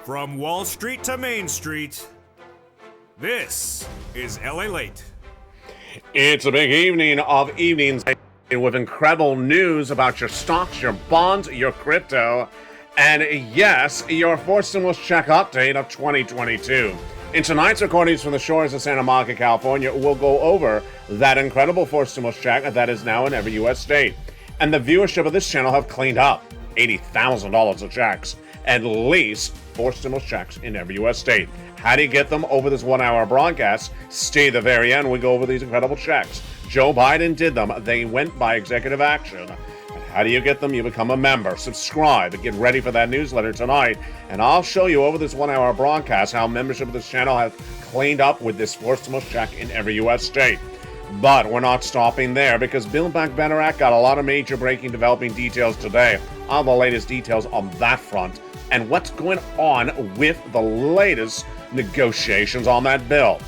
From Wall Street to Main Street, this is LALATE. It's a big evening of evenings with incredible news about your stocks, your bonds, your crypto, and yes, your fourth stimulus check update of 2022. In tonight's recordings from the shores of Santa Monica, California, we'll go over that incredible fourth stimulus check that is now in every U.S. state. And the viewership of this channel have cleaned up $80,000 of checks, at least 4 stimulus checks in every U.S. state. How do you get them over this 1-hour broadcast? Stay to the very end. We go over these incredible checks. Joe Biden did them. They went by executive action. And how do you get them? You become a member. Subscribe and get ready for that newsletter tonight. And I'll show you over this 1-hour broadcast how membership of this channel has cleaned up with this 4 stimulus check in every U.S. state. But we're not stopping there, because Build Back Better Act got a lot of major breaking developing details today. All the latest details on that front and what's going on with the latest negotiations on that bill.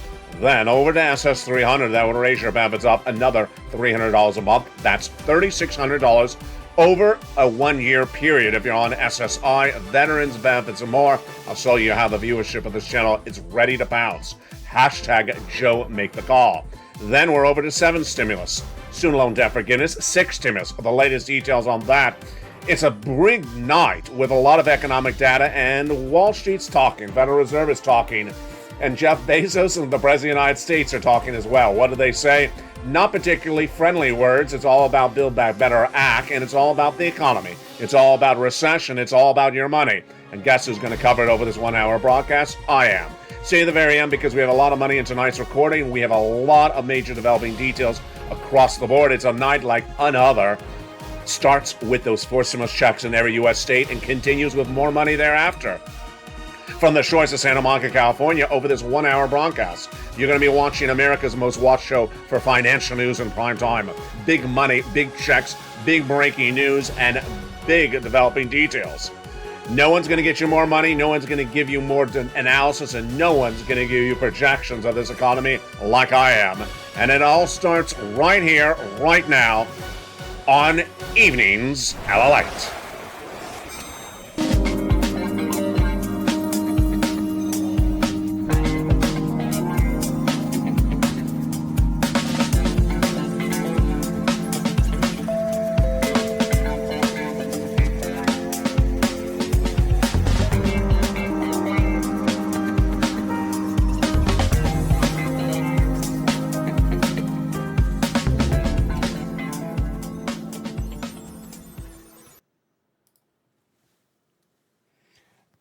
Then over to SS300, that would raise your benefits up another $300 a month. That's $3,600 over a 1-year period if you're on SSI, veterans benefits, and more. I'll show you how the viewership of this channel is ready to bounce. Hashtag Joe Make the Call. Then we're over to 7 stimulus. Student loan debt forgiveness, 6 stimulus. The latest details on that. It's a big night with a lot of economic data, and Wall Street's talking, Federal Reserve is talking, and Jeff Bezos and the President of the United States are talking as well. What do they say? Not particularly friendly words. It's all about Build Back Better Act, and it's all about the economy. It's all about recession. It's all about your money. And guess who's going to cover it over this 1-hour broadcast? I am. Stay to the very end, because we have a lot of money in tonight's recording. We have a lot of major developing details across the board. It's a night like another. Starts with those 4 stimulus checks in every U.S. state and continues with more money thereafter. From the shores of Santa Monica, California, over this 1-hour broadcast, you're going to be watching America's most watched show for financial news in prime time. Big money, big checks, big breaking news, and big developing details. No one's going to get you more money, no one's going to give you more analysis, and no one's going to give you projections of this economy like I am. And it all starts right here, right now, on Evenings LALATE.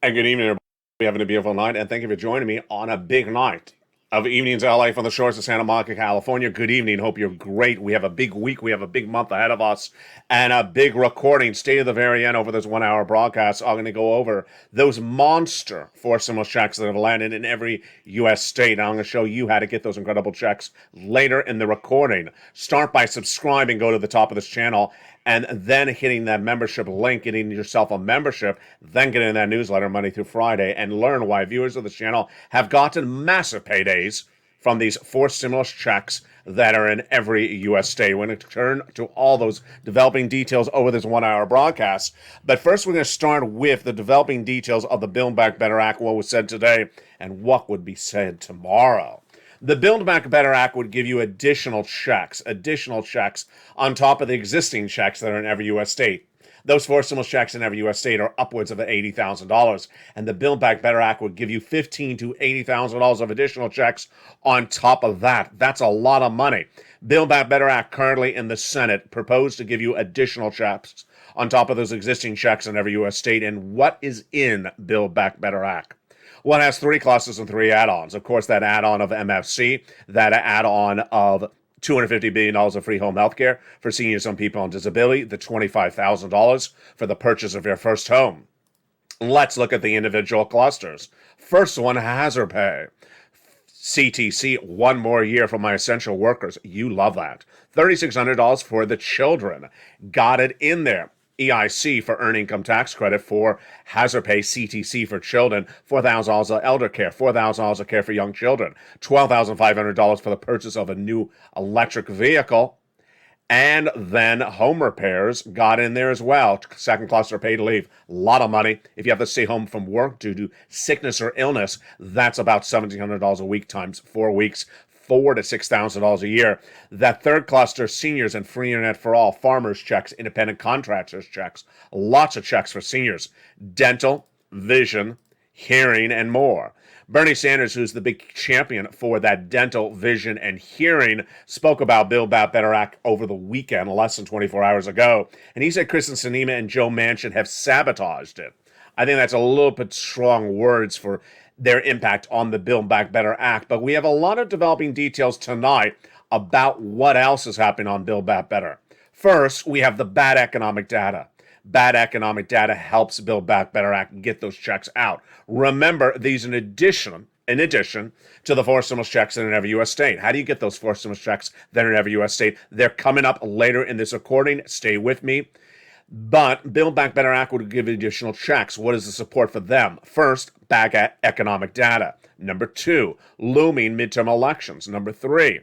And good evening, everybody. We're having a beautiful night, and thank you for joining me on a big night of Evenings LA from the shores of Santa Monica, California. Good evening. Hope you're great. We have a big week. We have a big month ahead of us, and a big recording. Stay to the very end over this 1-hour broadcast. I'm going to go over those monster 4 stimulus checks that have landed in every U.S. state. And I'm going to show you how to get those incredible checks later in the recording. Start by subscribing. Go to the top of this channel, and then hitting that membership link, getting yourself a membership, then getting that newsletter Monday through Friday, and learn why viewers of this channel have gotten massive paydays from these 4 stimulus checks that are in every U.S. state. We're going to turn to all those developing details over this 1-hour broadcast. But first, we're going to start with the developing details of the Build Back Better Act, what was said today, and what would be said tomorrow. The Build Back Better Act would give you additional checks on top of the existing checks that are in every U.S. state. Those 4 stimulus checks in every U.S. state are upwards of $80,000, and the Build Back Better Act would give you $15,000 to $80,000 of additional checks on top of that. That's a lot of money. Build Back Better Act currently in the Senate proposed to give you additional checks on top of those existing checks in every U.S. state. And what is in Build Back Better Act? One has 3 clusters and 3 add-ons. Of course, that add-on of MFC, that add-on of $250 billion of free home health care for seniors and people on disability, the $25,000 for the purchase of your first home. Let's look at the individual clusters. First one, hazard pay. CTC, 1 more year for my essential workers. You love that. $3,600 for the children. Got it in there. EIC for earned income tax credit for hazard pay, CTC for children, $4,000 of elder care, $4,000 of care for young children, $12,500 for the purchase of a new electric vehicle, And then home repairs got in there as well. Second cluster paid leave. A lot of money. If you have to stay home from work due to sickness or illness, that's about $1,700 a week times 4 weeks, $4,000 to $6,000 a year. That third cluster, seniors and free internet for all, farmers checks, independent contractors checks, lots of checks for seniors, dental, vision, hearing, and more. Bernie Sanders, who's the big champion for that dental, vision, and hearing, spoke about Build Back Better Act over the weekend, less than 24 hours ago. And he said Kristen Sinema and Joe Manchin have sabotaged it. I think that's a little bit strong words for their impact on the Build Back Better Act. But we have a lot of developing details tonight about what else is happening on Build Back Better. First, we have the bad economic data. Bad economic data helps Build Back Better Act and get those checks out. Remember, these in addition to the four stimulus checks in every U.S. state. How do you get those four stimulus checks that are in every U.S. state? They're coming up later in this recording. Stay with me. But Build Back Better Act would give additional checks. What is the support for them? First, bad economic data. Number two, looming midterm elections. Number three,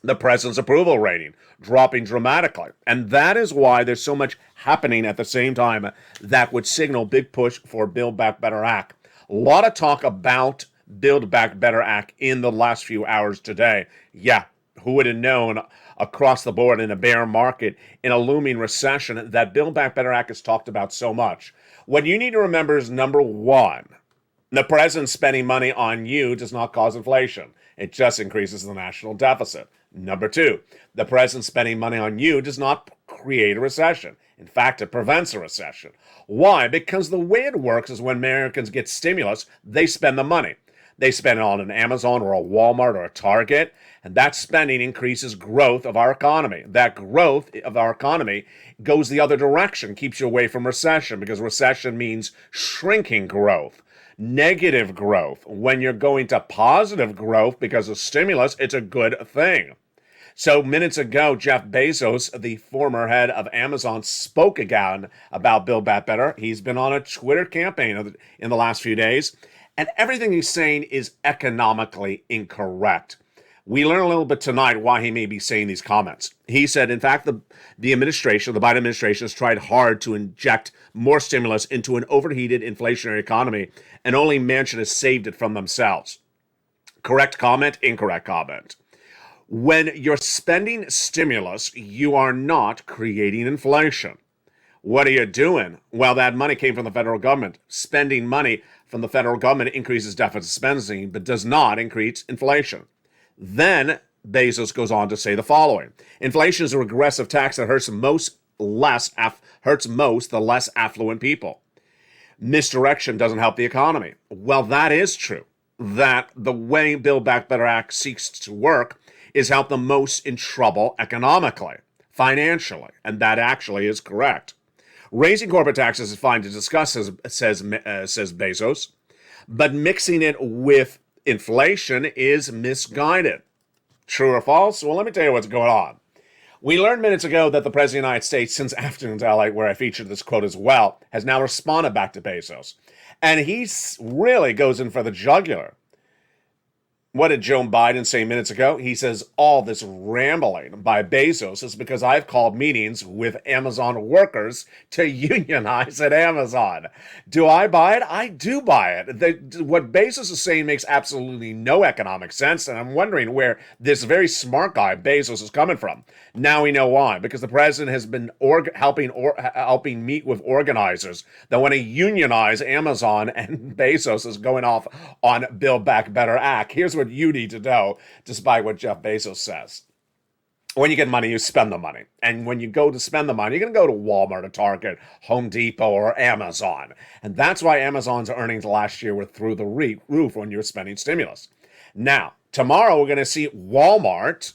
the president's approval rating dropping dramatically. And that is why there's so much happening at the same time that would signal big push for Build Back Better Act. A lot of talk about Build Back Better Act in the last few hours today. Yeah, who would have known across the board in a bear market, in a looming recession, that Build Back Better Act is talked about so much. What you need to remember is, number one, the president spending money on you does not cause inflation. It just increases the national deficit. Number two, the president spending money on you does not create a recession. In fact, it prevents a recession. Why? Because the way it works is when Americans get stimulus, they spend the money. They spend it on an Amazon or a Walmart or a Target, and that spending increases growth of our economy. That growth of our economy goes the other direction, keeps you away from recession, because recession means shrinking growth. Negative growth. When you're going to positive growth because of stimulus, it's a good thing. So minutes ago, Jeff Bezos, the former head of Amazon, spoke again about Build Back Better. He's been on a Twitter campaign in the last few days, and everything he's saying is economically incorrect. We learn a little bit tonight why he may be saying these comments. He said, in fact, the Biden administration has tried hard to inject more stimulus into an overheated inflationary economy, and only Manchin has saved it from themselves. Correct comment, incorrect comment. When you're spending stimulus, you are not creating inflation. What are you doing? Well, that money came from the federal government. Spending money from the federal government increases deficit spending, but does not increase inflation. Then Bezos goes on to say the following. Inflation is a regressive tax that hurts most the less affluent people. Misdirection doesn't help the economy. Well, that is true. That the way Build Back Better Act seeks to work is help the most in trouble economically, financially, and that actually is correct. Raising corporate taxes is fine to discuss, says Bezos, but mixing it with inflation is misguided. True or false? Well, let me tell you what's going on. We learned minutes ago that the President of the United States, since Afternoons LA, where I featured this quote as well, has now responded back to Bezos. And he really goes in for the jugular. What did Joe Biden say minutes ago? He says, all this rambling by Bezos is because I've called meetings with Amazon workers to unionize at Amazon. Do I buy it? I do buy it. What Bezos is saying makes absolutely no economic sense, and I'm wondering where this very smart guy, Bezos, is coming from. Now we know why, because the president has been helping meet with organizers that want to unionize Amazon, and Bezos is going off on Build Back Better Act. Here's what you need to know, despite what Jeff Bezos says. When you get money, you spend the money. And when you go to spend the money, you're going to go to Walmart or Target, Home Depot, or Amazon. And that's why Amazon's earnings last year were through the roof when you were spending stimulus. Now, tomorrow we're going to see Walmart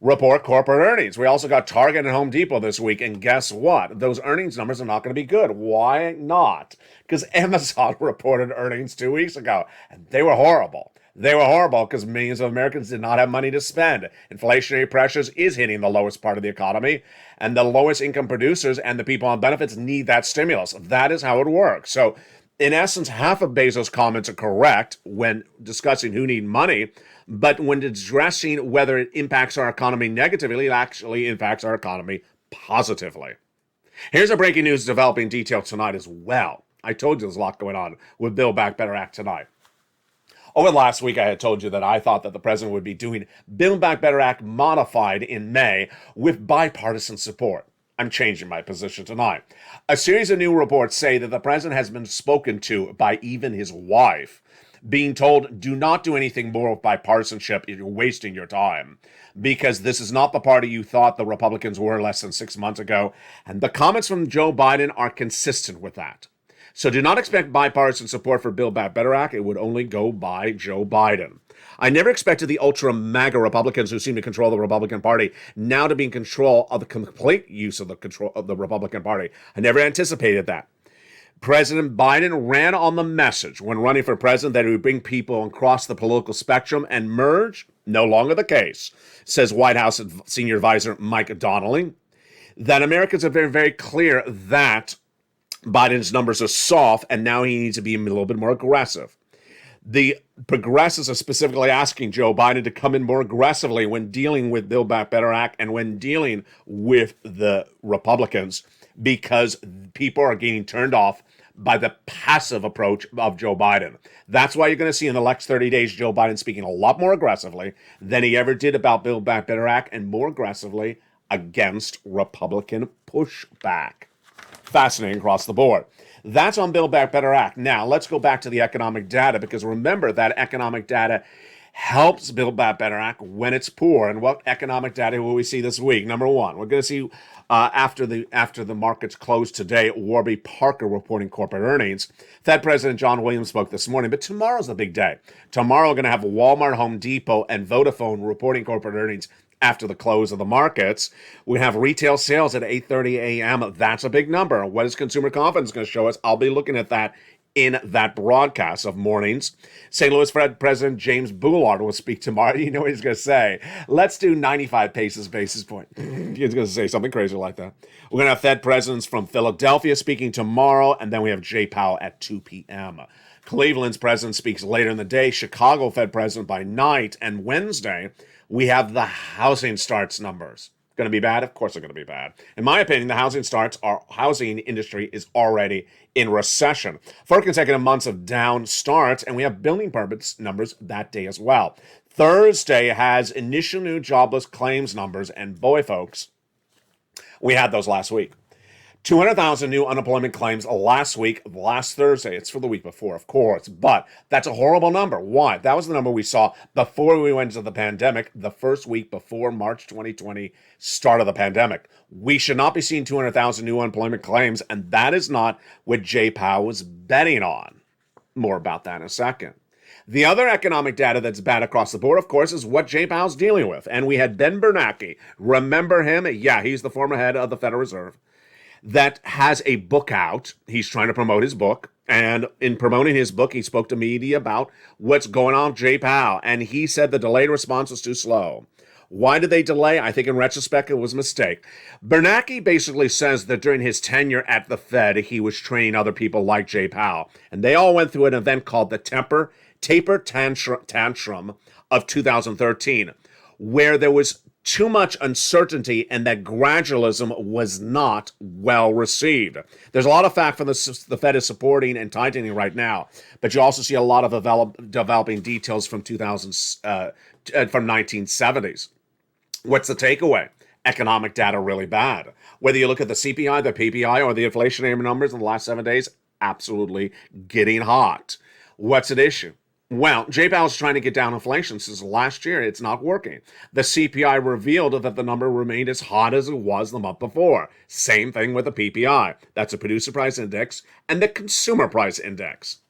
report corporate earnings. We also got Target and Home Depot this week, and guess what? Those earnings numbers are not going to be good. Why not? Because Amazon reported earnings 2 weeks ago, and they were horrible. They were horrible because millions of Americans did not have money to spend. Inflationary pressures is hitting the lowest part of the economy, and the lowest income producers and the people on benefits need that stimulus. That is how it works. So In essence, half of Bezos' comments are correct when discussing who need money, but when addressing whether it impacts our economy negatively, it actually impacts our economy positively. Here's a breaking news developing detail tonight as well. I told you there's a lot going on with Build Back Better Act tonight. Over the last week, I had told you that I thought that the president would be doing Build Back Better Act modified in May with bipartisan support. I'm changing my position tonight. A series of new reports say that the president has been spoken to by even his wife, being told, do not do anything more with bipartisanship if you're wasting your time, because this is not the party you thought the Republicans were less than 6 months ago, and the comments from Joe Biden are consistent with that. So do not expect bipartisan support for Build Back Better Act. It would only go by Joe Biden. I never expected the ultra MAGA Republicans who seem to control the Republican Party now to be in control of the complete use of the control of the Republican Party. I never anticipated that. President Biden ran on the message when running for president that he would bring people across the political spectrum and merge. No longer the case, says White House Senior Advisor Mike Donnelly. That Americans are very, very clear that Biden's numbers are soft, and now he needs to be a little bit more aggressive. The progressives are specifically asking Joe Biden to come in more aggressively when dealing with Build Back Better Act and when dealing with the Republicans, because people are getting turned off by the passive approach of Joe Biden. That's why you're going to see in the next 30 days Joe Biden speaking a lot more aggressively than he ever did about Build Back Better Act, and more aggressively against Republican pushback. Fascinating across the board. That's on Build Back Better Act. Now, let's go back to the economic data, because remember that economic data helps Build Back Better Act when it's poor. And what economic data will we see this week? Number one, we're going to see after the markets close today, Warby Parker reporting corporate earnings. Fed President John Williams spoke this morning, but tomorrow's the big day. Tomorrow we're going to have Walmart, Home Depot, and Vodafone reporting corporate earnings after the close of the markets. We have retail sales at 8:30 a.m. That's a big number. What is consumer confidence going to show us? I'll be looking at that in that broadcast of mornings. St. Louis Fed President James Bullard will speak tomorrow. You know what he's going to say? Let's do 95 basis point. He's going to say something crazy like that. We're going to have Fed presidents from Philadelphia speaking tomorrow, and then we have Jay Powell at 2 p.m. Cleveland's president speaks later in the day. Chicago Fed president by night. And Wednesday, we have the housing starts numbers. Going to be bad? Of course they're going to be bad. In my opinion, the housing industry is already in recession. 4 consecutive months of down starts, and we have building permits numbers that day as well. Thursday has initial new jobless claims numbers, and boy, folks, we had those last week. 200,000 new unemployment claims last week, last Thursday. It's for the week before, of course, but that's a horrible number. Why? That was the number we saw before we went into the pandemic, the first week before March 2020, start of the pandemic. We should not be seeing 200,000 new unemployment claims, and that is not what Jay Powell was betting on. More about that in a second. The other economic data that's bad across the board, of course, is what Jay Powell's dealing with. And we had Ben Bernanke. Remember him? Yeah, he's the former head of the Federal Reserve, that has a book out. He's trying to promote his book. And in promoting his book, he spoke to media about what's going on with Jay Powell. And he said the delayed response was too slow. Why did they delay? I think in retrospect, it was a mistake. Bernanke basically says that during his tenure at the Fed, he was training other people like Jay Powell. And they all went through an event called the Taper Tantrum of 2013, where there was too much uncertainty and that gradualism was not well received. There's a lot of fact from the Fed is supporting and tightening right now, but you also see a lot of developing details from 1970s. What's the takeaway? Economic data really bad. Whether you look at the CPI, the PPI, or the inflationary numbers in the last 7 days, absolutely getting hot. What's at issue? Well, Jay Powell's trying to get down inflation since last year. It's not working. The CPI revealed that the number remained as hot as it was the month before. Same thing with the PPI. That's a producer price index and the consumer price index.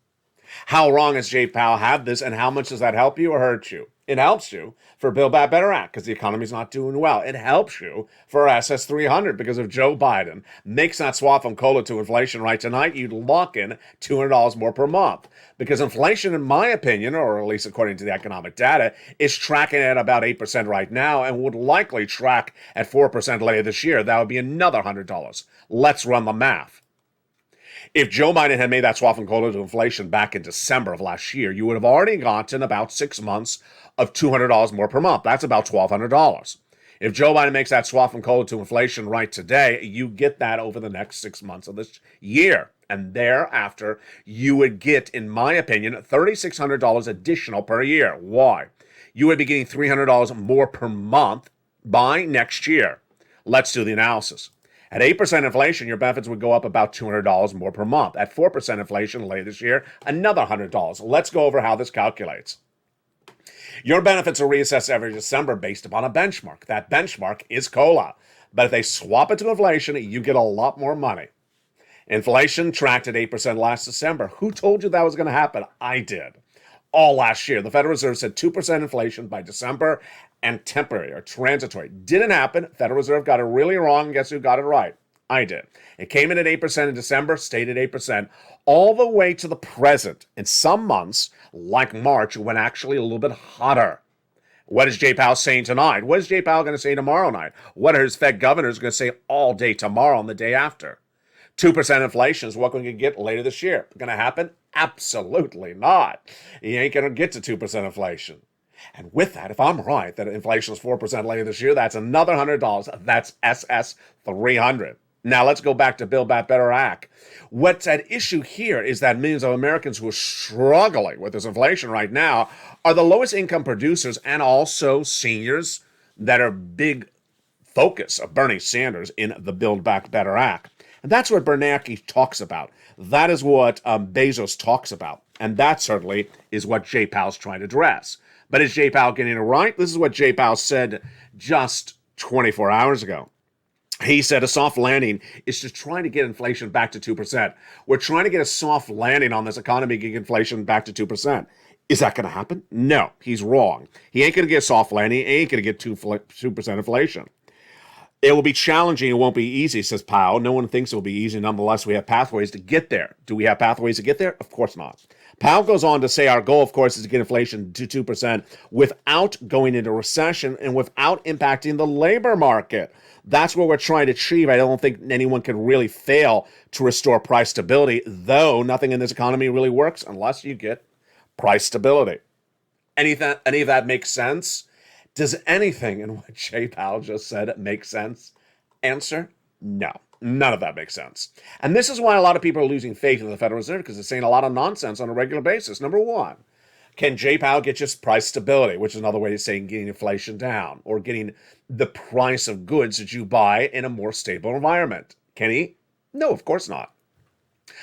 How wrong has Jay Powell had this, and how much does that help you or hurt you? It helps you for Build Back Better Act because the economy's not doing well. It helps you for SS 300 because if Joe Biden makes that swap from COLA to inflation right tonight, you'd lock in $200 more per month. Because inflation, in my opinion, or at least according to the economic data, is tracking at about 8% right now and would likely track at 4% later this year. That would be another $100. Let's run the math. If Joe Biden had made that swapping quota to inflation back in December of last year, you would have already gotten about 6 months of $200 more per month. That's about $1,200. If Joe Biden makes that swapping quota to inflation right today, you get that over the next 6 months of this year. And thereafter, you would get, in my opinion, $3,600 additional per year. Why? You would be getting $300 more per month by next year. Let's do the analysis. At 8% inflation, your benefits would go up about $200 more per month. At 4% inflation later this year, another $100. Let's go over how this calculates. Your benefits are reassessed every December based upon a benchmark. That benchmark is COLA. But if they swap it to inflation, you get a lot more money. Inflation tracked at 8% last December. Who told you that was going to happen? I did. All last year, the Federal Reserve said 2% inflation by December and temporary or transitory. Didn't happen. Federal Reserve got it really wrong. Guess who got it right? I did. It came in at 8% in December, stayed at 8%, all the way to the present. In some months, like March, it went actually a little bit hotter. What is Jay Powell saying tonight? What is Jay Powell going to say tomorrow night? What are his Fed governors going to say all day tomorrow and the day after? 2% inflation is what we're going to get later this year. Going to happen? Absolutely not. You ain't going to get to 2% inflation. And with that, if I'm right that inflation is 4% later this year, that's another $100. That's SS 300. Now let's go back to Build Back Better Act. What's at issue here is that millions of Americans who are struggling with this inflation right now are the lowest income producers and also seniors that are big focus of Bernie Sanders in the Build Back Better Act. And that's what Bernanke talks about. That is what Bezos talks about. And that certainly is what Jay Powell's trying to address. But is Jay Powell getting it right? This is what Jay Powell said just 24 hours ago. He said a soft landing is to try to get inflation back to 2%. We're trying to get a soft landing on this economy, get inflation back to 2%. Is that going to happen? No, he's wrong. He ain't going to get a soft landing. He ain't going to get 2% inflation. It will be challenging. It won't be easy, says Powell. No one thinks it will be easy. Nonetheless, we have pathways to get there. Do we have pathways to get there? Of course not. Powell goes on to say our goal, of course, is to get inflation to 2% without going into recession and without impacting the labor market. That's what we're trying to achieve. I don't think anyone can really fail to restore price stability, though nothing in this economy really works unless you get price stability. Any of that makes sense? Does anything in what Jay Powell just said make sense? Answer, no. None of that makes sense. And this is why a lot of people are losing faith in the Federal Reserve, because it's saying a lot of nonsense on a regular basis. Number one, can Jay Powell get just price stability, which is another way of saying getting inflation down, or getting the price of goods that you buy in a more stable environment? Can he? No, of course not.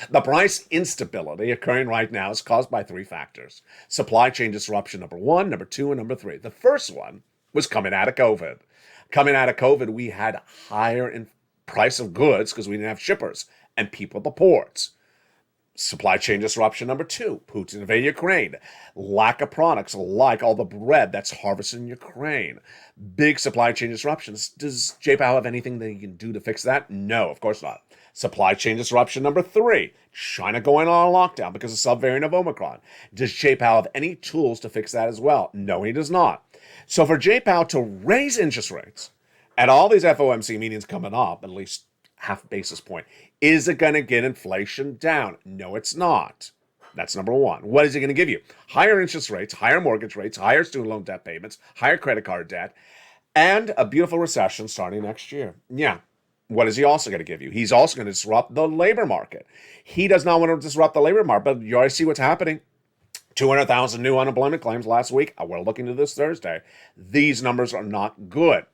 The price instability occurring right now is caused by three factors. Supply chain disruption, number one, number two, and number three. The first one was coming out of COVID. Coming out of COVID, we had higher price of goods because we didn't have shippers and people at the ports. Supply chain disruption, number two, Putin invaded Ukraine. Lack of products like all the bread that's harvested in Ukraine. Big supply chain disruptions. Does Jay Powell have anything that he can do to fix that? No, of course not. Supply chain disruption, number three, China going on lockdown because of subvariant of Omicron. Does Jay Powell have any tools to fix that as well? No, he does not. So for Jay Powell to raise interest rates at all these FOMC meetings coming up, at least half basis point, is it going to get inflation down? No, it's not. That's number one. What is it going to give you? Higher interest rates, higher mortgage rates, higher student loan debt payments, higher credit card debt, and a beautiful recession starting next year. Yeah. What is he also going to give you? He's also going to disrupt the labor market. He does not want to disrupt the labor market, but you already see what's happening. 200,000 new unemployment claims last week. We're looking to this Thursday. These numbers are not good.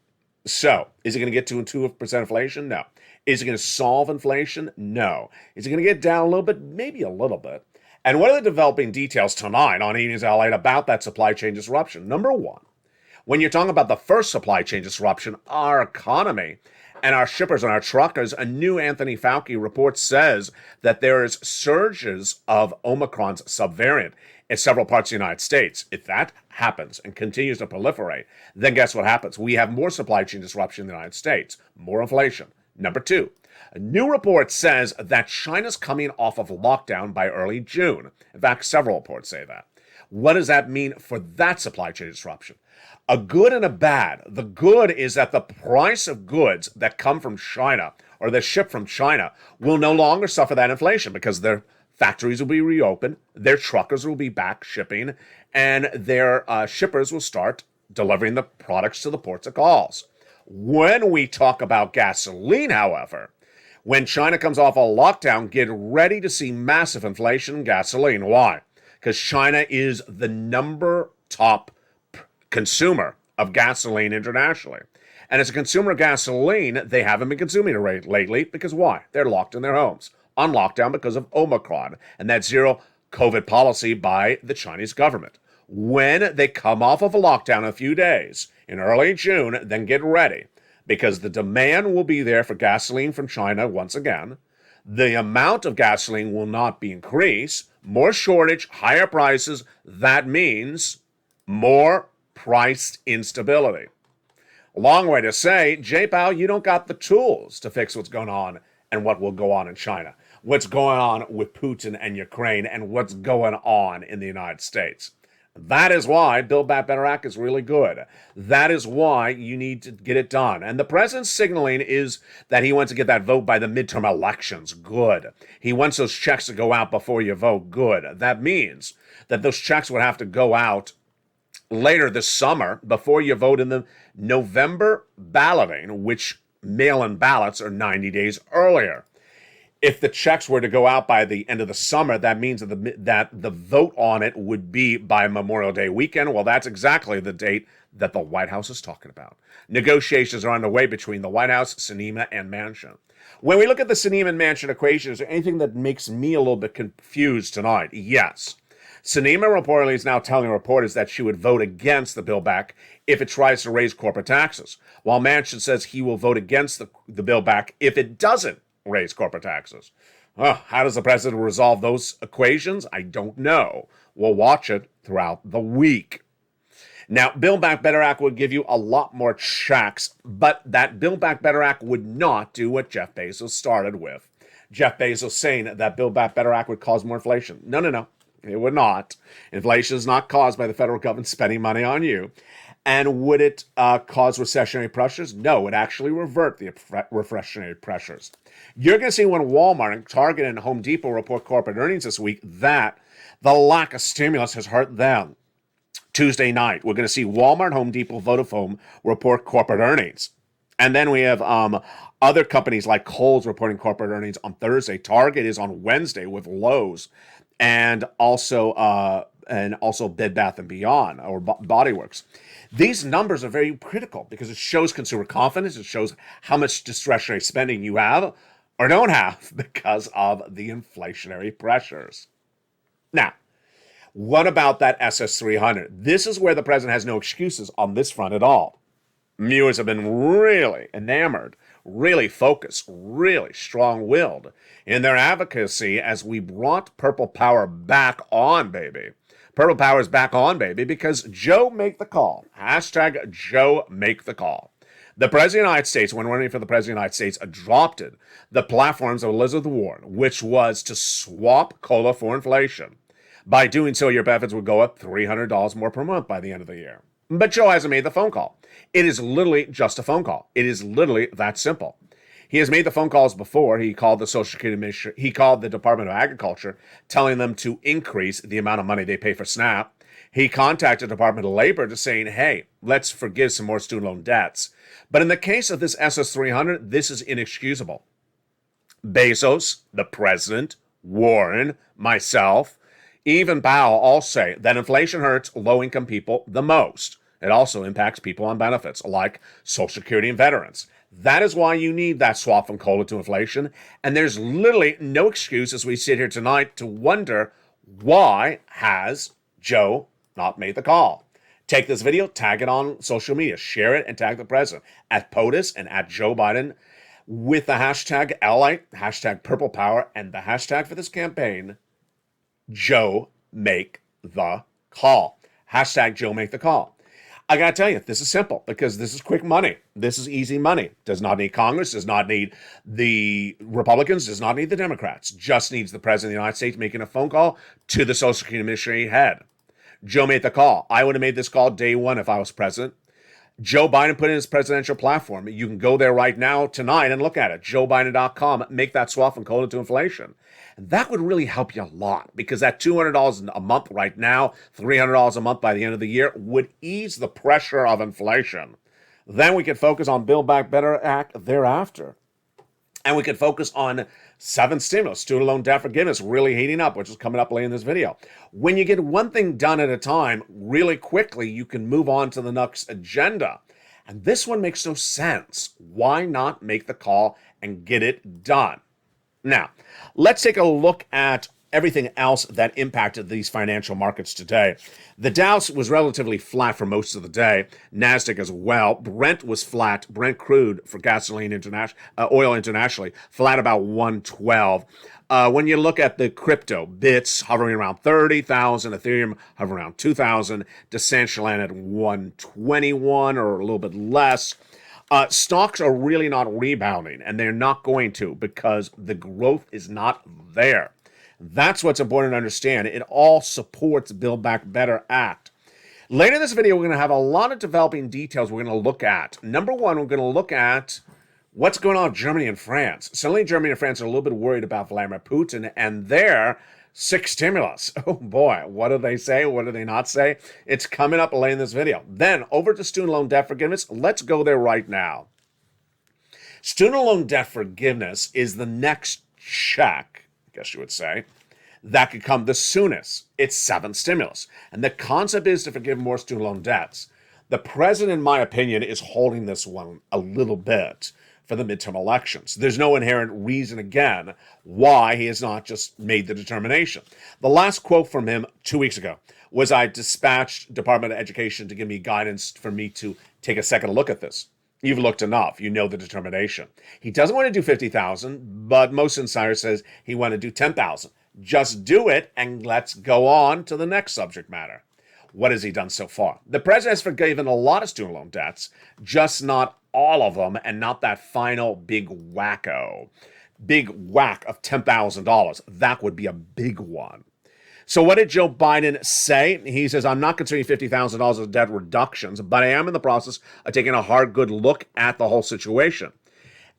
So, is it going to get to 2% inflation? No. Is it going to solve inflation? No. Is it going to get down a little bit? Maybe a little bit. And what are the developing details tonight on Evenings LALATE about that supply chain disruption? Number one, when you're talking about the first supply chain disruption, our economy and our shippers and our truckers, a new Anthony Fauci report says that there is surges of Omicron's subvariant in several parts of the United States. If that happens and continues to proliferate, then guess what happens? We have more supply chain disruption in the United States, more inflation. Number two, a new report says that China's coming off of lockdown by early June. In fact, several reports say that. What does that mean for that supply chain disruption? A good and a bad. The good is that the price of goods that come from China or that's shipped from China will no longer suffer that inflation because their factories will be reopened, their truckers will be back shipping, and their shippers will start delivering the products to the ports of calls. When we talk about gasoline, however, when China comes off a lockdown, get ready to see massive inflation in gasoline. Why? Because China is the number top consumer of gasoline internationally. And as a consumer of gasoline, they haven't been consuming it lately because why? They're locked in their homes, on lockdown because of Omicron and that zero COVID policy by the Chinese government. When they come off of a lockdown a few days in early June, then get ready because the demand will be there for gasoline from China once again. The amount of gasoline will not be increased. More shortage, higher prices. That means more price instability. A long way to say, J-Pow, you don't got the tools to fix what's going on and what will go on in China, what's going on with Putin and Ukraine, and what's going on in the United States. That is why Build Back Better Act is really good. That is why you need to get it done. And the president's signaling is that he wants to get that vote by the midterm elections. Good. He wants those checks to go out before you vote. Good. That means that those checks would have to go out later this summer before you vote in the November balloting, which mail-in ballots are 90 days earlier. If the checks were to go out by the end of the summer, that means that the vote on it would be by Memorial Day weekend. Well, that's exactly the date that the White House is talking about. Negotiations are underway between the White House, Sinema, and Manchin. When we look at the Sinema and Manchin equation, is there anything that makes me a little bit confused tonight? Yes. Sinema reportedly is now telling reporters that she would vote against the bill back if it tries to raise corporate taxes, while Manchin says he will vote against the bill back if it doesn't raise corporate taxes. How does the president resolve those equations? I don't know. We'll watch it throughout the week. Now, Build Back Better Act would give you a lot more checks, but that Build Back Better Act would not do what Jeff Bezos started with. Jeff Bezos saying that Build Back Better Act would cause more inflation. No. It would not. Inflation is not caused by the federal government spending money on you. And would it cause recessionary pressures? No, it would actually revert the recessionary pressures. You're going to see when Walmart and Target and Home Depot report corporate earnings this week that the lack of stimulus has hurt them. Tuesday night, we're going to see Walmart, Home Depot, Vodafone report corporate earnings. And then we have other companies like Kohl's reporting corporate earnings on Thursday. Target is on Wednesday with Lowe's. And also Bed Bath & Beyond or Body Works. These numbers are very critical because it shows consumer confidence. It shows how much discretionary spending you have or don't have because of the inflationary pressures. Now, what about that SS300? This is where the president has no excuses on this front at all. Viewers have been really enamored, really focused, really strong-willed in their advocacy as we brought Purple Power back on, baby. Purple Power is back on, baby, because Joe make the call. Hashtag Joe make the call. The President of the United States, when running for the President of the United States, adopted the platforms of Elizabeth Warren, which was to swap COLA for inflation. By doing so, your benefits would go up $300 more per month by the end of the year. But Joe hasn't made the phone call. It is literally just a phone call. It is literally that simple. He has made the phone calls before. He called the Social Security Administration. He called the Department of Agriculture, telling them to increase the amount of money they pay for SNAP. He contacted the Department of Labor to saying, hey, let's forgive some more student loan debts. But in the case of this SS300, this is inexcusable. Bezos, the president, Warren, myself, even Powell all say that inflation hurts low-income people the most. It also impacts people on benefits, like Social Security and veterans. That is why you need that swap from COLA to inflation. And there's literally no excuse as we sit here tonight to wonder why has Joe not made the call. Take this video, tag it on social media, share it, and tag the president at POTUS and at Joe Biden with the hashtag LALATE, hashtag Purple Power, and the hashtag for this campaign, Joe Make the Call. Hashtag Joe Make the Call. I got to tell you, this is simple because this is quick money. This is easy money. Does not need Congress, does not need the Republicans, does not need the Democrats. Just needs the President of the United States making a phone call to the Social Security Administration head. Joe made the call. I would have made this call day one if I was president. Joe Biden put in his presidential platform. You can go there right now tonight and look at it. JoeBiden.com. Make that swap and code it to inflation. And that would really help you a lot because that $200 a month right now, $300 a month by the end of the year would ease the pressure of inflation. Then we could focus on Build Back Better Act thereafter. And we could focus on 7 stimulus, student loan debt forgiveness really heating up, which is coming up later in this video. When you get one thing done at a time really quickly, you can move on to the next agenda. And this one makes no sense. Why not make the call and get it done? Now, let's take a look at everything else that impacted these financial markets today. The Dow was relatively flat for most of the day. NASDAQ as well. Brent was flat. Brent crude for gasoline oil internationally, flat about 112. When you look at the crypto, bits hovering around 30,000, Ethereum hovering around 2,000, Decentraland at 121 or a little bit less. Stocks are really not rebounding, and they're not going to because the growth is not there. That's what's important to understand. It all supports Build Back Better Act. Later in this video, we're going to have a lot of developing details we're going to look at. Number one, we're going to look at what's going on with Germany and France. Suddenly, Germany and France are a little bit worried about Vladimir Putin and their 6 stimulus. Oh boy, what do they say? What do they not say? It's coming up later in this video. Then, over to student loan debt forgiveness. Let's go there right now. Student loan debt forgiveness is the next check, I guess you would say, that could come the soonest. It's 7th stimulus. And the concept is to forgive more student loan debts. The president, in my opinion, is holding this one a little bit for the midterm elections. There's no inherent reason, again, why he has not just made the determination. The last quote from him 2 weeks ago was, I dispatched Department of Education to give me guidance for me to take a second look at this. You've looked enough. You know the determination. He doesn't want to do 50,000, but most insiders says he want to do 10,000. Just do it, and let's go on to the next subject matter. What has he done so far? The president has forgiven a lot of student loan debts, just not all of them, and not that final big whack of $10,000. That would be a big one. So what did Joe Biden say? He says, I'm not considering $50,000 of debt reductions, but I am in the process of taking a hard, good look at the whole situation.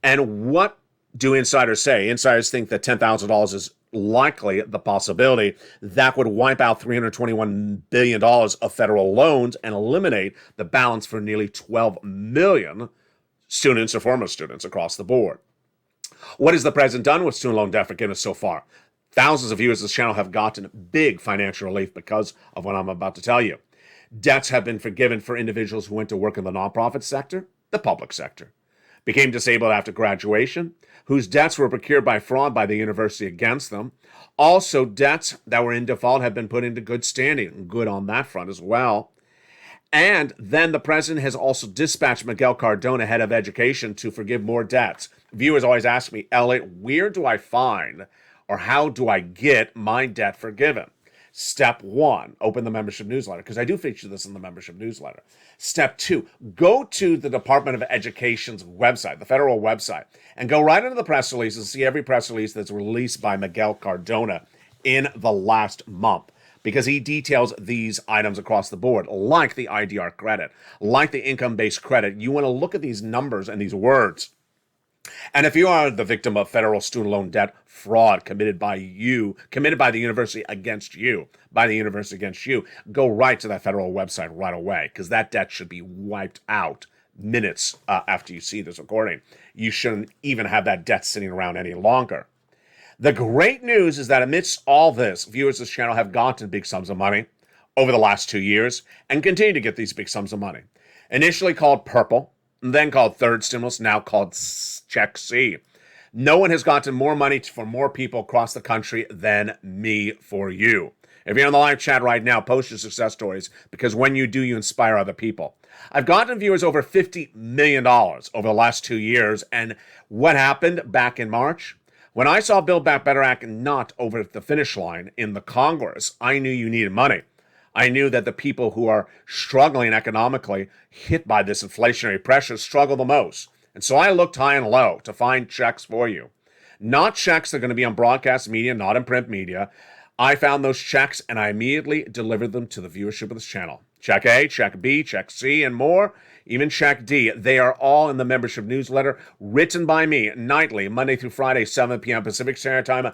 And what do insiders say? Insiders think that $10,000 is likely the possibility that would wipe out $321 billion of federal loans and eliminate the balance for nearly 12 million students or former students across the board. What has the president done with student loan debt forgiveness so far? Thousands of viewers of this channel have gotten big financial relief because of what I'm about to tell you. Debts have been forgiven for individuals who went to work in the nonprofit sector, the public sector, became disabled after graduation, whose debts were procured by fraud by the university against them. Also, debts that were in default have been put into good standing, good on that front as well. And then the president has also dispatched Miguel Cardona, head of education, to forgive more debts. Viewers always ask me, Elliot, where do I find or how do I get my debt forgiven? Step 1, open the membership newsletter, because I do feature this in the membership newsletter. Step 2, go to the Department of Education's website, the federal website, and go right into the press release and see every press release that's released by Miguel Cardona in the last month, because he details these items across the board, like the IDR credit, like the income-based credit. You want to look at these numbers and these words. And if you are the victim of federal student loan debt fraud committed by the university against you, go right to that federal website right away, because that debt should be wiped out minutes after you see this recording. You shouldn't even have that debt sitting around any longer. The great news is that amidst all this, viewers of this channel have gotten big sums of money over the last 2 years and continue to get these big sums of money. Initially called Purple, then called Third Stimulus, now called Check C. No one has gotten more money for more people across the country than me for you. If you're on the live chat right now, post your success stories, because when you do, you inspire other people. I've gotten viewers over $50 million over the last 2 years, and what happened back in March? When I saw Build Back Better Act not over the finish line in the Congress, I knew you needed money. I knew that the people who are struggling economically, hit by this inflationary pressure, struggle the most. And so I looked high and low to find checks for you. Not checks that are going to be on broadcast media, not in print media. I found those checks and I immediately delivered them to the viewership of this channel. Check A, check B, check C, and more. Even check D. They are all in the membership newsletter written by me nightly, Monday through Friday, 7 p.m. Pacific Standard Time.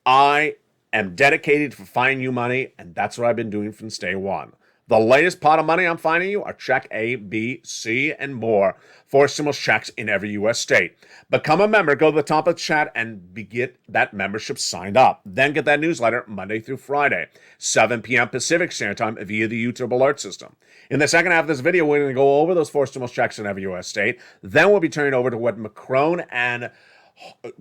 I am dedicated to finding you money, and that's what I've been doing since day one. The latest pot of money I'm finding you are check A, B, C, and more. 4 stimulus checks in every U.S. state. Become a member. Go to the top of the chat and get that membership signed up. Then get that newsletter Monday through Friday, 7 p.m. Pacific Standard Time via the YouTube alert system. In the second half of this video, we're going to go over those 4 stimulus checks in every U.S. state. Then we'll be turning over to what Macron and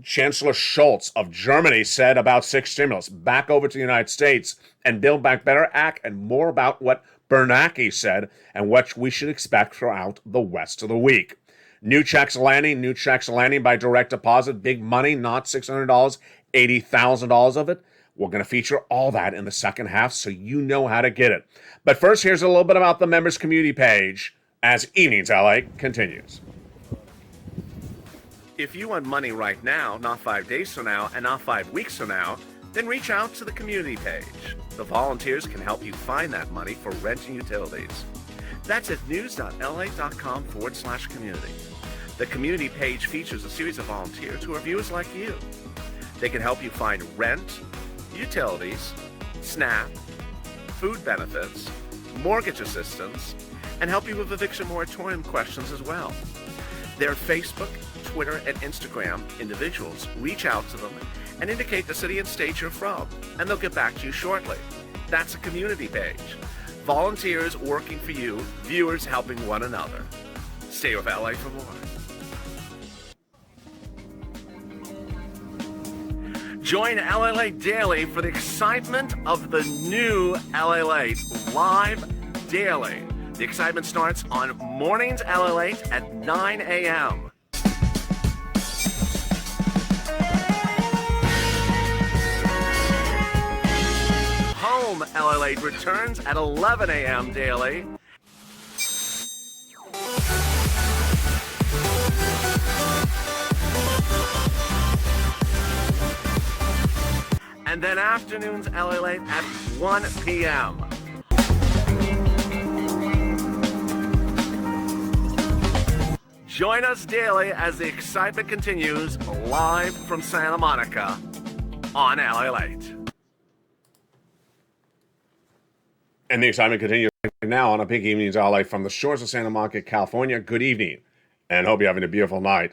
Chancellor Scholz of Germany said about 6 stimulus. Back over to the United States and Build Back Better Act, and more about what Bernanke said and what we should expect throughout the rest of the week. New checks landing by direct deposit. Big money, not $600, $80,000 of it. We're going to feature all that in the second half so you know how to get it. But first, here's a little bit about the members community page as Evenings LA continues. If you want money right now, not 5 days from now, and not 5 weeks from now, then reach out to the community page. The volunteers can help you find that money for rent and utilities. That's at news.la.com/community. The community page features a series of volunteers who are viewers like you. They can help you find rent, utilities, SNAP, food benefits, mortgage assistance, and help you with eviction moratorium questions as well. Their Facebook, Twitter, and Instagram individuals reach out to them and indicate the city and state you're from, and they'll get back to you shortly. That's a community page. Volunteers working for you, viewers helping one another. Stay with LA for more. Join LALATE Daily for the excitement of the new LALATE live daily. The excitement starts on mornings LALATE at 9 a.m. Home LALATE returns at 11 a.m. daily. And then afternoons LALATE at 1 p.m. Join us daily as the excitement continues live from Santa Monica on LALATE. And the excitement continues now on a big evening's LA from the shores of Santa Monica, California. Good evening, and hope you're having a beautiful night.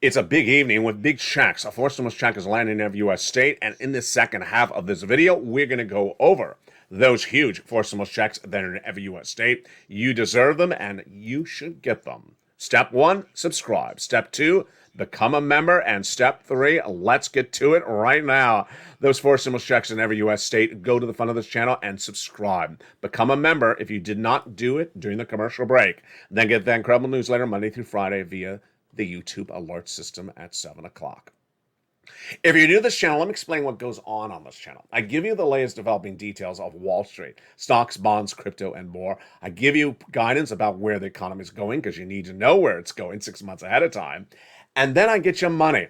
It's a big evening with big checks. A 4 stimulus check is landing in every U.S. state, and in the second half of this video, we're going to go over those huge 4 stimulus checks that are in every U.S. state. You deserve them, and you should get them. Step 1, subscribe. Step 2, become a member. And step 3, let's get to it right now. Those 4 stimulus checks in every U.S. state, go to the front of this channel and subscribe. Become a member if you did not do it during the commercial break. Then get the incredible newsletter Monday through Friday via the YouTube alert system at 7 o'clock. If you're new to this channel, let me explain what goes on this channel. I give you the latest developing details of Wall Street, stocks, bonds, crypto, and more. I give you guidance about where the economy is going because you need to know where it's going 6 months ahead of time. And then I get you money.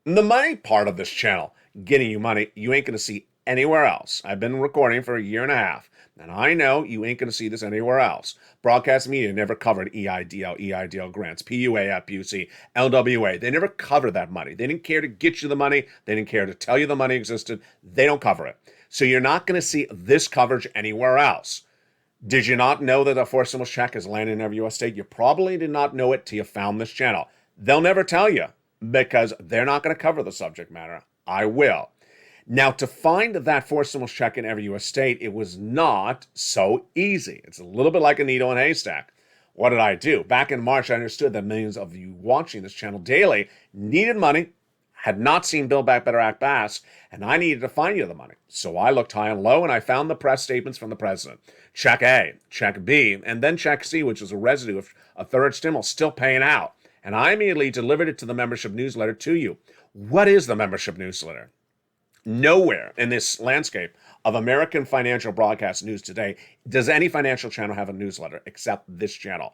And the money part of this channel, getting you money, you ain't going to see anywhere else. I've been recording for a year and a half, and I know you ain't going to see this anywhere else. Broadcast media never covered EIDL grants, PUA, FPUC, LWA. They never covered that money. They didn't care to get you the money. They didn't care to tell you the money existed. They don't cover it. So you're not going to see this coverage anywhere else. Did you not know that a 4 stimulus check is landing in every U.S. state? You probably did not know it till you found this channel. They'll never tell you because they're not going to cover the subject matter. I will. Now, to find that 4 stimulus check in every U.S. state, it was not so easy. It's a little bit like a needle in a haystack. What did I do? Back in March, I understood that millions of you watching this channel daily needed money, had not seen Build Back Better Act pass, and I needed to find you the money. So I looked high and low, and I found the press statements from the president. Check A, check B, and then check C, which is a residue of a third stimulus still paying out. And I immediately delivered it to the membership newsletter to you. What is the membership newsletter? Nowhere in this landscape of American financial broadcast news today does any financial channel have a newsletter except this channel.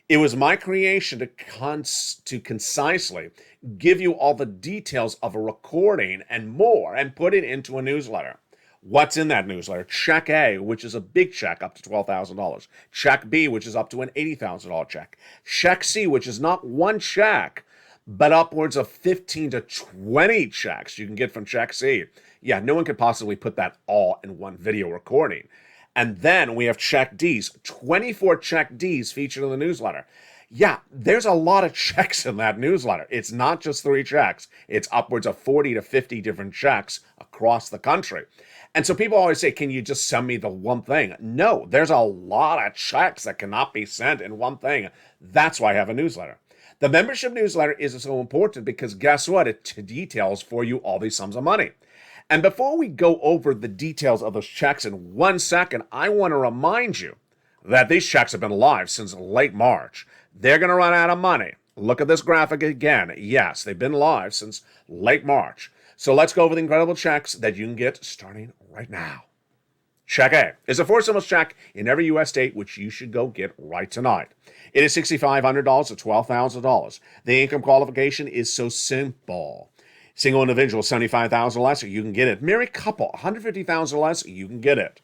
It was my creation to concisely give you all the details of a recording and more and put it into a newsletter. What's in that newsletter? Check A, which is a big check up to $12,000. Check B, which is up to an $80,000 check. Check C, which is not one check, but upwards of 15 to 20 checks you can get from Check C. Yeah, no one could possibly put that all in one video recording. And then we have Check Ds, 24 Check Ds featured in the newsletter. Yeah, there's a lot of checks in that newsletter. It's not just 3 checks. It's upwards of 40 to 50 different checks across the country. And so people always say, can you just send me the one thing? No, there's a lot of checks that cannot be sent in one thing. That's why I have a newsletter. The membership newsletter is so important because guess what? It details for you all these sums of money. And before we go over the details of those checks in 1 second, I want to remind you that these checks have been live since late March. They're going to run out of money. Look at this graphic again. Yes, they've been live since late March. So let's go over the incredible checks that you can get starting right now. Check A is a 4 stimulus check in every U.S. state, which you should go get right tonight. It is $6,500 to $12,000. The income qualification is so simple. Single individual, $75,000 or less, you can get it. Married couple, $150,000 or less, you can get it.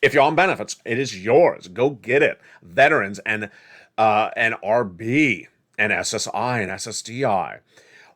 If you're on benefits, it is yours. Go get it. Veterans and RB and SSI and SSDI.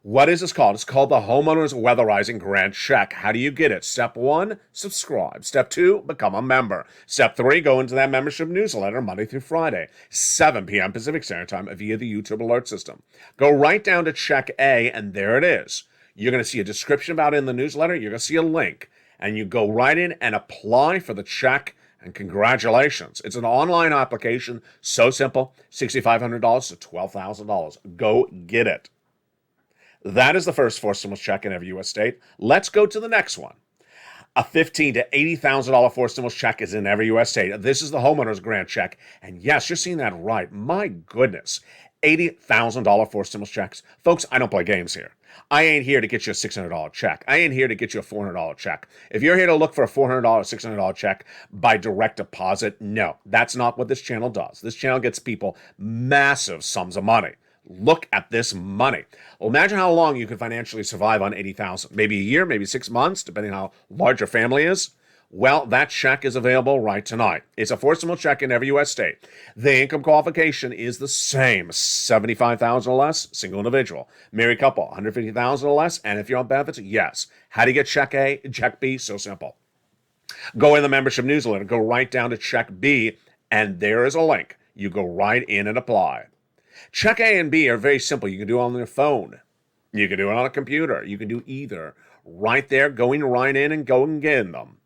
What is this called? It's called the Homeowners Weatherizing Grant Check. How do you get it? Step 1, subscribe. Step 2, become a member. Step 3, go into that membership newsletter Monday through Friday, 7 p.m. Pacific Standard Time via the YouTube alert system. Go right down to Check A, and there it is. You're going to see a description about it in the newsletter. You're going to see a link, and you go right in and apply for the check, and congratulations. It's an online application, so simple, $6,500 to $12,000. Go get it. That is the first 4 stimulus check in every U.S. state. Let's go to the next one. A $15,000 to $80,000 4 stimulus check is in every U.S. state. This is the homeowner's grant check. And yes, you're seeing that right. My goodness. $80,000 4 stimulus checks. Folks, I don't play games here. I ain't here to get you a $600 check. I ain't here to get you a $400 check. If you're here to look for a $400, $600 check by direct deposit, no, that's not what this channel does. This channel gets people massive sums of money. Look at this money. Well, imagine how long you could financially survive on $80,000. Maybe a year, maybe 6 months, depending on how large your family is. Well, that check is available right tonight. It's a 4 stimulus check in every U.S. state. The income qualification is the same, $75,000 or less, single individual. Married couple, $150,000 or less, and if you're on benefits, yes. How do you get Check A, Check B? So simple. Go in the membership newsletter, go right down to Check B, and there is a link. You go right in and apply. Check A and B are very simple. You can do it on your phone. You can do it on a computer. You can do either. Right there, going right in and going getting them.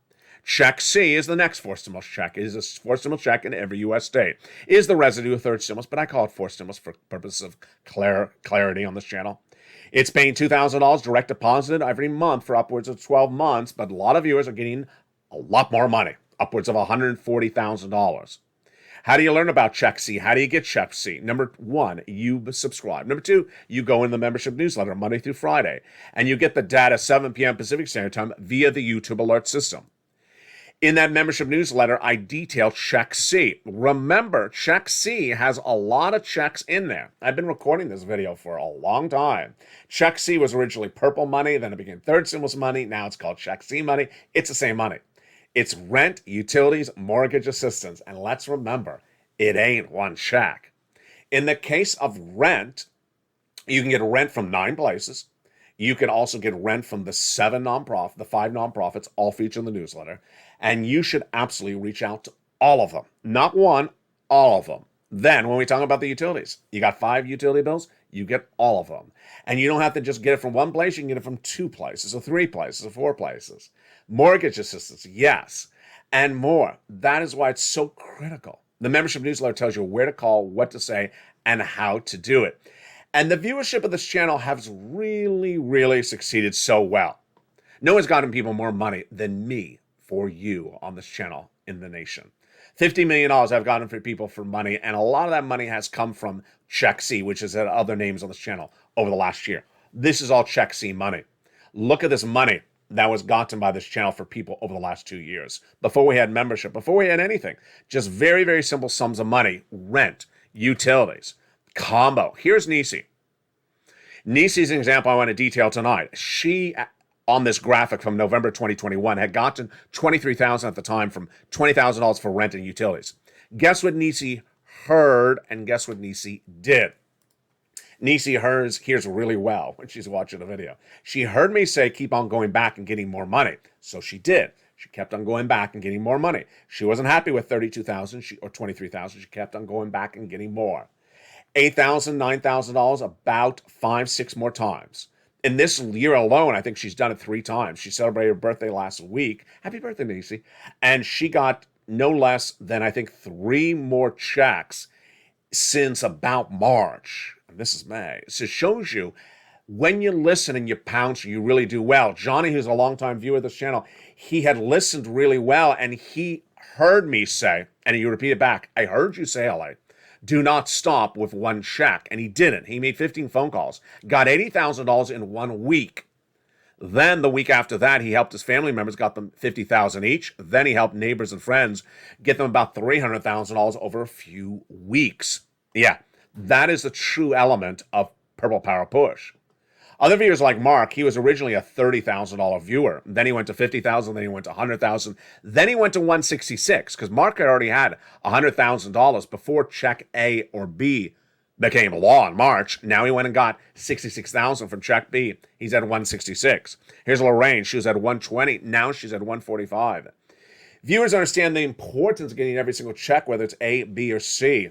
Check C is the next 4 stimulus check. It is a 4 stimulus check in every U.S. state. It is the residue of 3rd stimulus, but I call it 4 stimulus for purposes of clarity on this channel. It's paying $2,000 direct deposited every month for upwards of 12 months, but a lot of viewers are getting a lot more money, upwards of $140,000. How do you learn about Check C? How do you get Check C? Number 1, you subscribe. Number 2, you go in the membership newsletter Monday through Friday, and you get the data 7 p.m. Pacific Standard Time via the YouTube alert system. In that membership newsletter, I detail Check C. Remember, Check C has a lot of checks in there. I've been recording this video for a long time. Check C was originally purple money, then it became 3rd stimulus money. Now it's called Check C money. It's the same money. It's rent, utilities, mortgage assistance. And let's remember, it ain't one check. In the case of rent, you can get rent from 9 places. You can also get rent from the 5 nonprofits, all featured in the newsletter. And you should absolutely reach out to all of them. Not one, all of them. Then, when we talk about the utilities, you got 5 utility bills, you get all of them. And you don't have to just get it from one place, you can get it from 2 places, or 3 places, or 4 places. Mortgage assistance, yes, and more. That is why it's so critical. The membership newsletter tells you where to call, what to say, and how to do it. And the viewership of this channel has really, really succeeded so well. No one's gotten people more money than me for you on this channel in the nation. $50 million I've gotten for people for money, and a lot of that money has come from Check C, which is other names on this channel over the last year. This is all Check C money. Look at this money that was gotten by this channel for people over the last 2 years. Before we had membership, before we had anything, just very, very simple sums of money, rent, utilities, combo. Here's Nisi. Nisi's an example I want to detail tonight. She on this graphic from November 2021 had gotten $23,000 at the time from $20,000 for rent and utilities. Guess what Nisi heard, and guess what Nisi did? Nisi hears really well when she's watching the video. She heard me say, keep on going back and getting more money. So she did. She kept on going back and getting more money. She wasn't happy with $32,000 or $23,000. She kept on going back and getting more. $8,000, $9,000, about 5-6 more times. In this year alone, I think she's done it 3 times. She celebrated her birthday last week. Happy birthday, Nisi. And she got no less than, I think, 3 more checks since about March. And this is May. So it shows you when you listen and you pounce, you really do well. Johnny, who's a longtime viewer of this channel, he had listened really well, and he heard me say, and he repeated back, I heard you say, LA, do not stop with 1 check. And he didn't. He made 15 phone calls, got $80,000 in 1 week. Then the week after that, he helped his family members, got them $50,000 each. Then he helped neighbors and friends get them about $300,000 over a few weeks. Yeah, that is the true element of Purple Power Push. Other viewers like Mark, he was originally a $30,000 viewer. Then he went to $50,000, then he went to $100,000, then he went to $166, because Mark had already had $100,000 before check A or B became law in March. Now he went and got $66,000 from check B. He's at $166. Here's Lorraine. She was at $120. Now she's at $145. Viewers understand the importance of getting every single check, whether it's A, B, or C.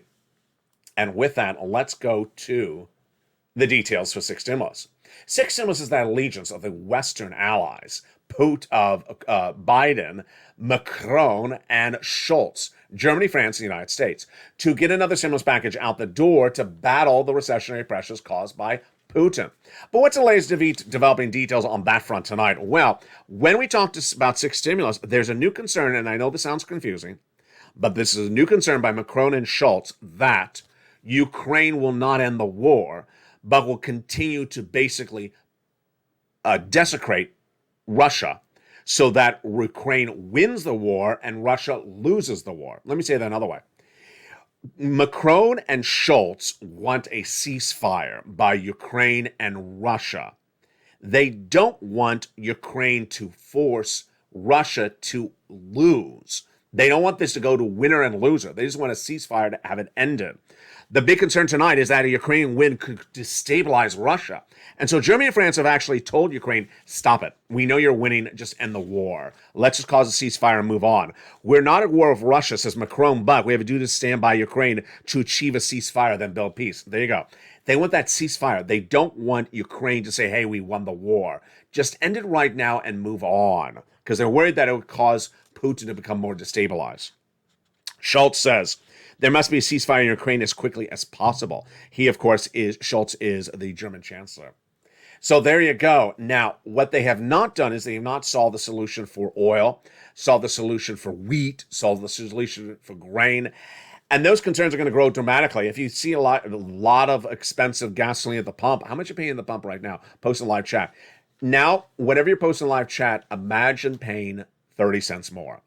And with that, let's go to the details for Six Stimulus. Six Stimulus is that allegiance of the Western allies, Biden, Macron, and Schultz, Germany, France, and the United States, to get another stimulus package out the door to battle the recessionary pressures caused by Putin. But what's the latest developing details on that front tonight? Well, when we talk about Six Stimulus, there's a new concern, and I know this sounds confusing, but this is a new concern by Macron and Schultz that Ukraine will not end the war, but will continue to basically desecrate Russia so that Ukraine wins the war and Russia loses the war. Let me say that another way. Macron and Schultz want a ceasefire by Ukraine and Russia. They don't want Ukraine to force Russia to lose. They don't want this to go to winner and loser. They just want a ceasefire to have it ended. The big concern tonight is that a Ukrainian win could destabilize Russia. And so Germany and France have actually told Ukraine, stop it. We know you're winning, just end the war. Let's just cause a ceasefire and move on. We're not at war with Russia, says Macron, but we have a duty to stand by Ukraine to achieve a ceasefire, then build peace. There you go. They want that ceasefire. They don't want Ukraine to say, hey, we won the war. Just end it right now and move on, because they're worried that it would cause Putin to become more destabilized. Schultz says, there must be a ceasefire in Ukraine as quickly as possible. He, of course, Schultz is the German chancellor. So there you go. Now, what they have not done is they have not solved the solution for oil, solved the solution for wheat, solved the solution for grain. And those concerns are going to grow dramatically. If you see a lot of expensive gasoline at the pump, how much are you paying at the pump right now? Post in live chat. Now, whatever you're posting in live chat, imagine paying 30 cents more.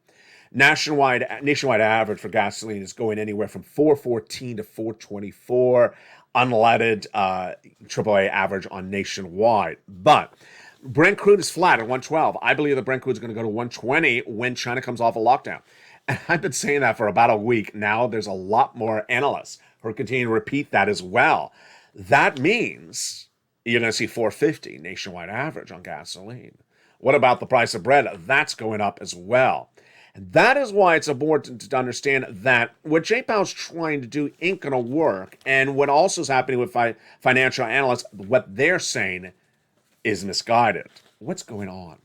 Nationwide average for gasoline is going anywhere from $4.14 to $4.24. Unleaded AAA average on nationwide. But Brent crude is flat at 112. I believe that Brent crude is going to go to 120 when China comes off a lockdown. And I've been saying that for about a week. Now there's a lot more analysts who are continuing to repeat that as well. That means you're going to see $4.50 nationwide average on gasoline. What about the price of bread? That's going up as well. And that is why it's important to understand that what Jay Powell's trying to do ain't going to work. And what also is happening with financial analysts, what they're saying is misguided. What's going on?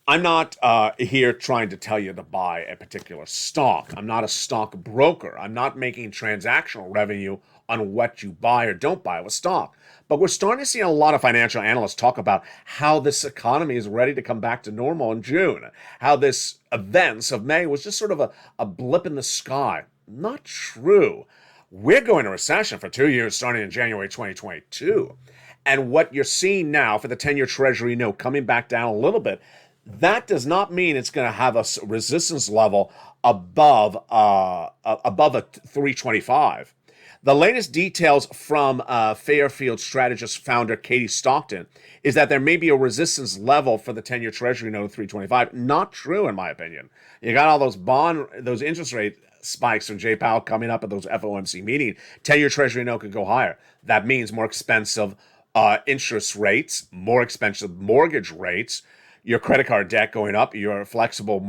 I'm not here trying to tell you to buy a particular stock. I'm not a stock broker. I'm not making transactional revenue on what you buy or don't buy with stock. But we're starting to see a lot of financial analysts talk about how this economy is ready to come back to normal in June, how this events of May was just sort of a blip in the sky. Not true. We're going to recession for 2 years starting in January 2022. And what you're seeing now for the 10-year Treasury note coming back down a little bit, that does not mean it's going to have a resistance level above a 325. The latest details from Fairfield strategist founder Katie Stockton is that there may be a resistance level for the 10-year Treasury note of 325. Not true, in my opinion. You got all those interest rate spikes from Jay Powell coming up at those FOMC meeting. 10-year Treasury note could go higher. That means more expensive interest rates, more expensive mortgage rates, your credit card debt going up, your flexible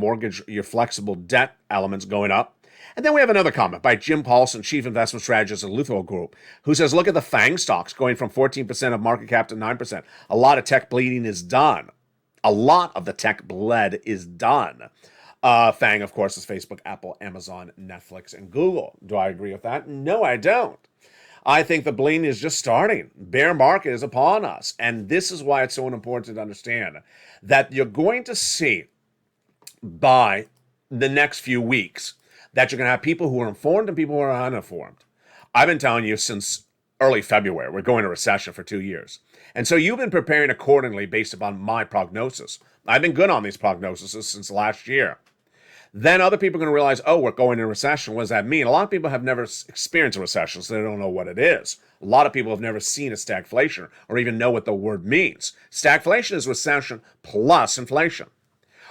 debt elements going up. And then we have another comment by Jim Paulson, Chief Investment Strategist at Luthor Group, who says, look at the FANG stocks going from 14% of market cap to 9%. A lot of tech bleeding is done. A lot of the tech bled is done. FANG, of course, is Facebook, Apple, Amazon, Netflix, and Google. Do I agree with that? No, I don't. I think the bleeding is just starting. Bear market is upon us. And this is why it's so important to understand that you're going to see by the next few weeks that you're going to have people who are informed and people who are uninformed. I've been telling you since early February, we're going to recession for 2 years. And so you've been preparing accordingly based upon my prognosis. I've been good on these prognoses since last year. Then other people are going to realize, oh, we're going into recession. What does that mean? A lot of people have never experienced a recession, so they don't know what it is. A lot of people have never seen a stagflation or even know what the word means. Stagflation is recession plus inflation.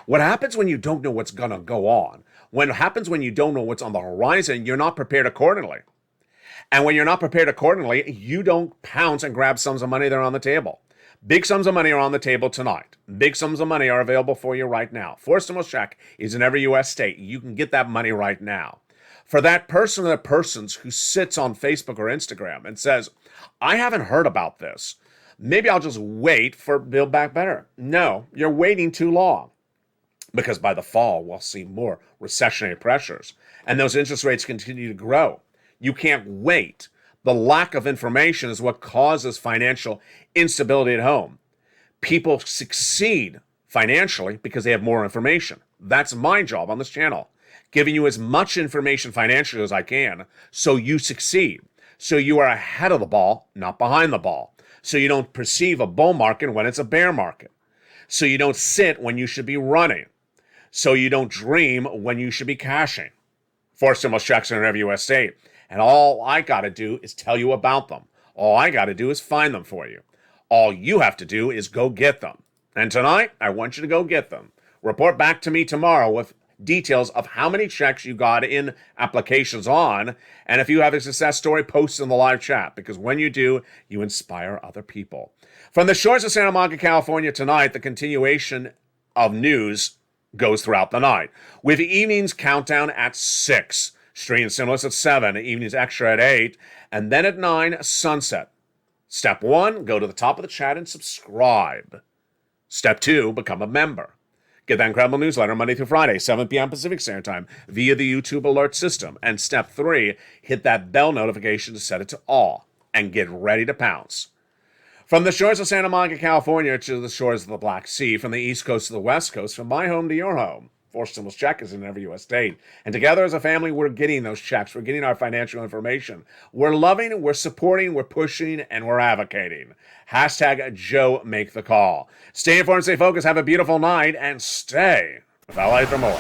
What happens when you don't know what's going to go on? What happens when you don't know what's on the horizon, you're not prepared accordingly. And when you're not prepared accordingly, you don't pounce and grab sums of money that are on the table. Big sums of money are on the table tonight. Big sums of money are available for you right now. Forced stimulus check is in every U.S. state. You can get that money right now. For that person or persons who sits on Facebook or Instagram and says, I haven't heard about this. Maybe I'll just wait for Build Back Better. No, you're waiting too long. Because by the fall, we'll see more recessionary pressures. And those interest rates continue to grow. You can't wait. The lack of information is what causes financial instability at home. People succeed financially because they have more information. That's my job on this channel. Giving you as much information financially as I can so you succeed. So you are ahead of the ball, not behind the ball. So you don't perceive a bull market when it's a bear market. So you don't sit when you should be running. So you don't dream when you should be cashing. Forced stimulus checks are in every U.S. state. And all I got to do is tell you about them. All I got to do is find them for you. All you have to do is go get them. And tonight, I want you to go get them. Report back to me tomorrow with details of how many checks you got in applications on. And if you have a success story, post in the live chat. Because when you do, you inspire other people. From the shores of Santa Monica, California tonight, the continuation of news goes throughout the night, with evening's countdown at 6, Street and Stimulus at 7, evening's extra at 8, and then at 9, sunset. Step 1, go to the top of the chat and subscribe. Step 2, become a member. Get that incredible newsletter Monday through Friday, 7 p.m. Pacific Standard Time, via the YouTube alert system. And step 3, hit that bell notification to set it to all, and get ready to pounce. From the shores of Santa Monica, California, to the shores of the Black Sea, from the East Coast to the West Coast, from my home to your home, forced stimulus check is in every U.S. state. And together as a family, we're getting those checks. We're getting our financial information. We're loving, we're supporting, we're pushing, and we're advocating. Hashtag Joe Make the Call. Stay informed, stay focused, have a beautiful night, and stay with LALATE for more.